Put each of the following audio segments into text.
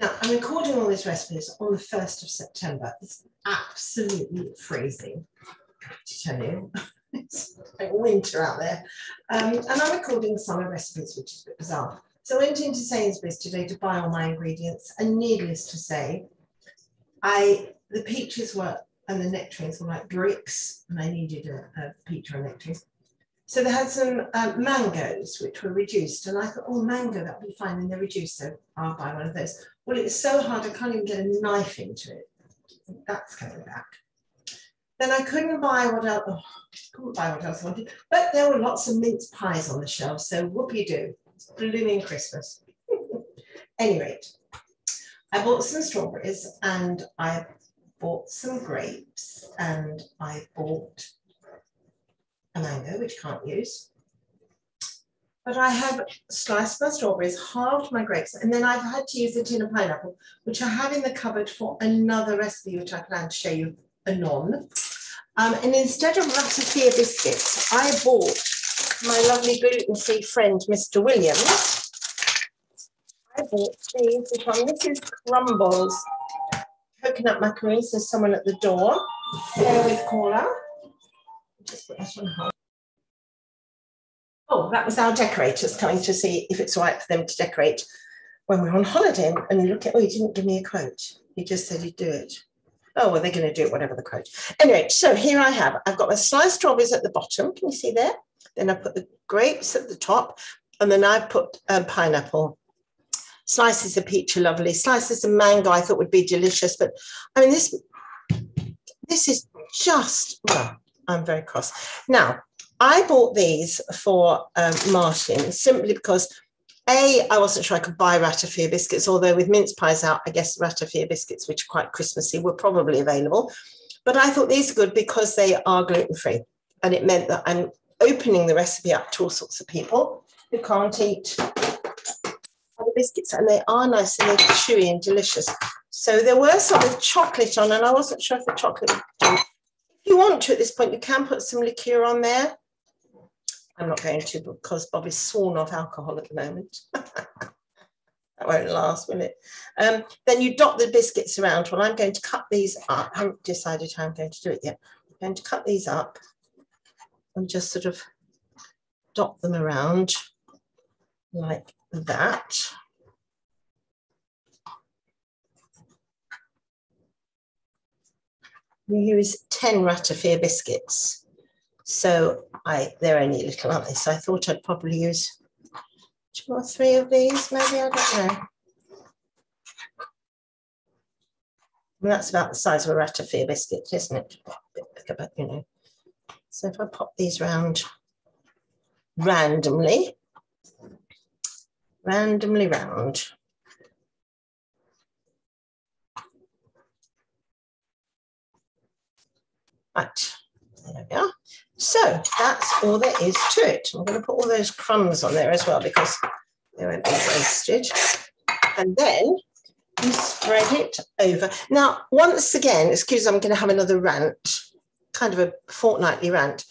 Now, I'm recording all these recipes on the 1st of September. It's absolutely freezing, to tell you. It's like winter out there. And I'm recording summer recipes, which is a bit bizarre. So I went into Sainsbury's today to buy all my ingredients, and needless to say, the peaches were, and the nectarines were like bricks, and I needed a peach or a nectarine. So they had some mangoes, which were reduced, and I thought, oh, mango, that would be fine, and they're reduced, so I'll buy one of those. Well, it's so hard, I can't even get a knife into it. That's coming back. Then I couldn't buy what else, couldn't buy what else I wanted, but there were lots of mince pies on the shelf, so whoopie-doo, it's blooming Christmas. Anyway, I bought some strawberries, and I bought some grapes, and I bought a mango, which I can't use. But I have sliced my strawberries, halved my grapes, and then I've had to use a tin of pineapple, which I have in the cupboard for another recipe, which I plan to show you anon. And instead of ratafia biscuits, I bought my lovely gluten-free friend, Mr. Williams. I bought these, which one? This is Crumbles. Coconut macaroons. There's someone at the door. There with caller. Just put that on hold. Oh, that was our decorators coming to see if it's all right for them to decorate when we're on holiday. And look at, oh, he didn't give me a quote. He just said he'd do it. Oh, well, they're going to do it, whatever the quote. Anyway, so here I have, I've got my sliced strawberries at the bottom. Can you see there? Then I put the grapes at the top, and then I put pineapple. Slices of peach are lovely. Slices of mango I thought would be delicious. But, I mean, this is just, well, I'm very cross. Now, I bought these for Martin simply because, I wasn't sure I could buy ratafia biscuits, although with mince pies out, I guess ratafia biscuits, which are quite Christmassy, were probably available. But I thought these are good because they are gluten-free. And it meant that I'm opening the recipe up to all sorts of people who can't eat other biscuits. And they are nice and they're chewy and delicious. So there were some with chocolate on, and I wasn't sure if the chocolate would do. If you want to at this point, you can put some liqueur on there. I'm not going to because Bob is sworn off alcohol at the moment. That won't last, will it? Then you dot the biscuits around. Well, I'm going to cut these up. I haven't decided how I'm going to do it yet. I'm going to cut these up and just sort of dot them around like that. We use 10 ratafia biscuits. So they're only little, aren't they? So I thought I'd probably use 2 or 3 of these, maybe, I don't know. And that's about the size of a ratafia biscuit, isn't it? A bit bigger, but you know. So if I pop these round randomly round. Right, there we are. So that's all there is to it. I'm going to put all those crumbs on there as well because they won't be wasted. And then you spread it over. Now, once again, excuse me, I'm going to have another rant, kind of a fortnightly rant.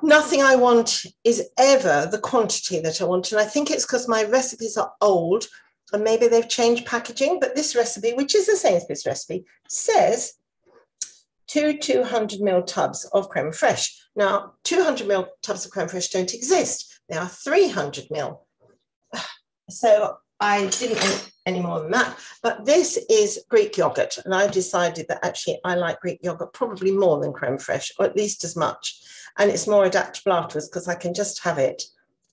Nothing I want is ever the quantity that I want. And I think it's because my recipes are old and maybe they've changed packaging. But this recipe, which is the Sainsbury's recipe, says 2 200ml tubs of creme fraiche. Now, 200ml tubs of creme fraiche don't exist. They are 300ml. So I didn't want any more than that. But this is Greek yogurt. And I decided that actually I like Greek yogurt probably more than creme fraiche, or at least as much. And it's more adaptable afterwards because I can just have it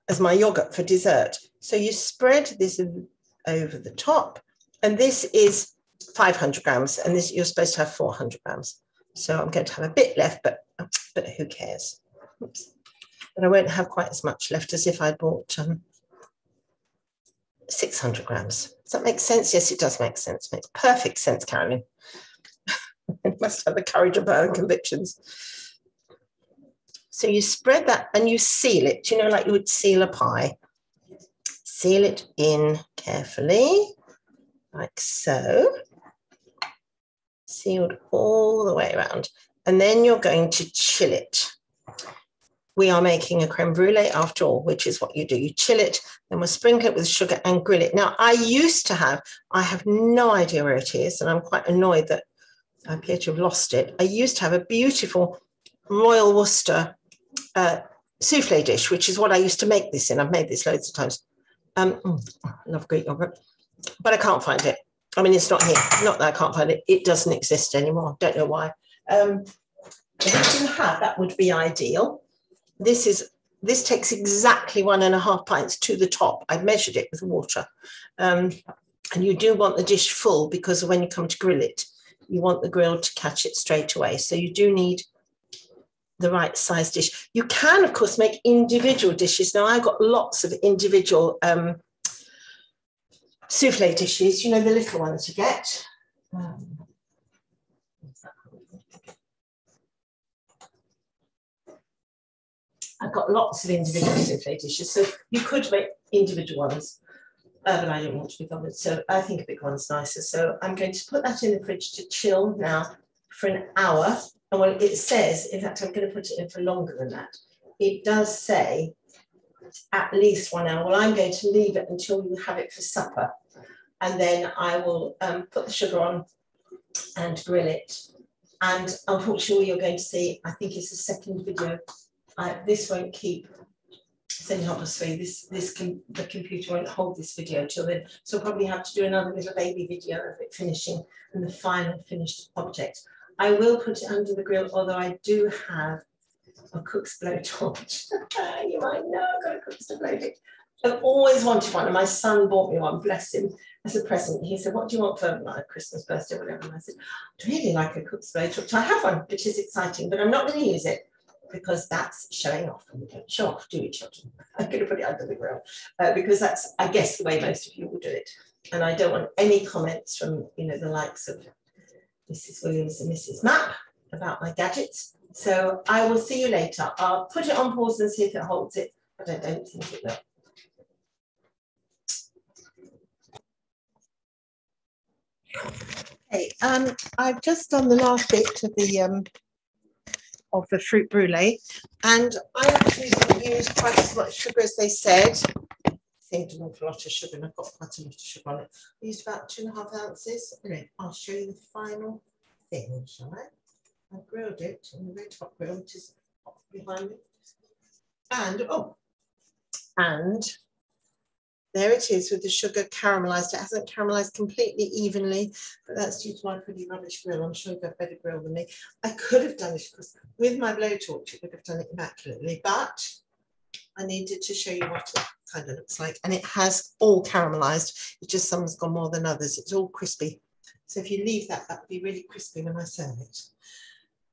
as my yogurt for dessert. So you spread this over the top. And this is 500 grams. And this you're supposed to have 400 grams. So I'm going to have a bit left, but who cares? Oops. But I won't have quite as much left as if I bought 600 grams. Does that make sense? Yes, it does make sense. It makes perfect sense, Carolyn. I must have the courage of her own convictions. So you spread that and you seal it, you know, like you would seal a pie. Seal it in carefully, like so. Sealed all the way around. And then you're going to chill it. we are making a creme brulee after all, which is what you do. You chill it, then we'll sprinkle it with sugar and grill it. Now, I have no idea where it is, and I'm quite annoyed that I appear to have lost it. I used to have a beautiful Royal Worcester souffle dish, which is what I used to make this in. I've made this loads of times. I love Greek yogurt, but I can't find it. I mean, it's not here. Not that I can't find it. It doesn't exist anymore. Don't know why. If you have, that would be ideal. This takes exactly 1.5 pints to the top. I've measured it with water. And you do want the dish full, because when you come to grill it, you want the grill to catch it straight away. So you do need the right size dish. You can, of course, make individual dishes. Now, I've got lots of individual souffle dishes, you know, the little ones you get. I've got lots of individual souffle dishes, so you could make individual ones, but I don't want to be bothered. So I think a big one's nicer. So I'm going to put that in the fridge to chill now for an hour. And when it says, in fact, I'm going to put it in for longer than that. It does say at least 1 hour. Well, I'm going to leave it until you have it for supper. And then I will put the sugar on and grill it. And unfortunately, you're going to see, I think it's the second video. This won't keep, it's only 3:30. The computer won't hold this video till then. So I'll probably have to do another little baby video of it finishing and the final finished object. I will put it under the grill, although I do have a cook's blowtorch. You might know I've got a cook's blowtorch. I've always wanted one, and my son bought me one, bless him, as a present. He said, what do you want for my Christmas, birthday, whatever? And I said, I'd really like a cook's blowtorch. I have one, which is exciting, but I'm not going to use it because that's showing off, and we don't show off, do we, children? I'm going to put it under the grill because that's, I guess, the way most of you will do it. And I don't want any comments from, you know, the likes of Mrs. Williams and Mrs. Mapp about my gadgets. So I will see you later. I'll put it on pause and see if it holds it, but I don't think it will. Okay, I've just done the last bit of the fruit brulee, and I actually didn't use quite as much sugar as they said. I think an awful lot of sugar, and I've got quite a lot of sugar on it. I used about 2.5 ounces. Anyway, I'll show you the final thing, shall I? I grilled it on the red hot grill, which is behind me. And there it is with the sugar caramelized. It hasn't caramelized completely evenly, but that's due to my pretty rubbish grill. I'm sure you've got a better grill than me. I could have done it, because with my blowtorch, it would have done it immaculately, but I needed to show you what it kind of looks like. And it has all caramelized. It's just some's gone more than others. It's all crispy. So if you leave that, that would be really crispy when I serve it.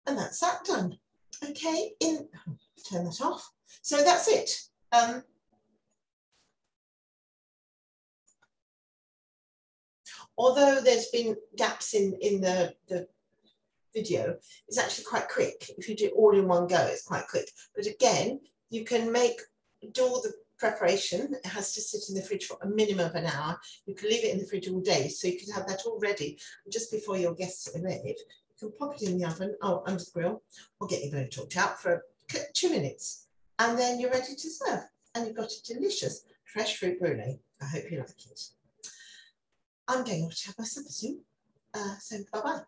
And that's that done. Okay, turn that off. So that's it. Although there's been gaps in the video, it's actually quite quick. If you do it all in one go, it's quite quick. But again, you can do all the preparation. It has to sit in the fridge for a minimum of an hour. You can leave it in the fridge all day, so you could have that all ready. And just before your guests arrive, you can pop it in the oven, under the grill, or get your blowtorch out for 2 minutes. And then you're ready to serve. And you've got a delicious fresh fruit brulee. I hope you like it. I'm going off to have my supper soon. So bye-bye.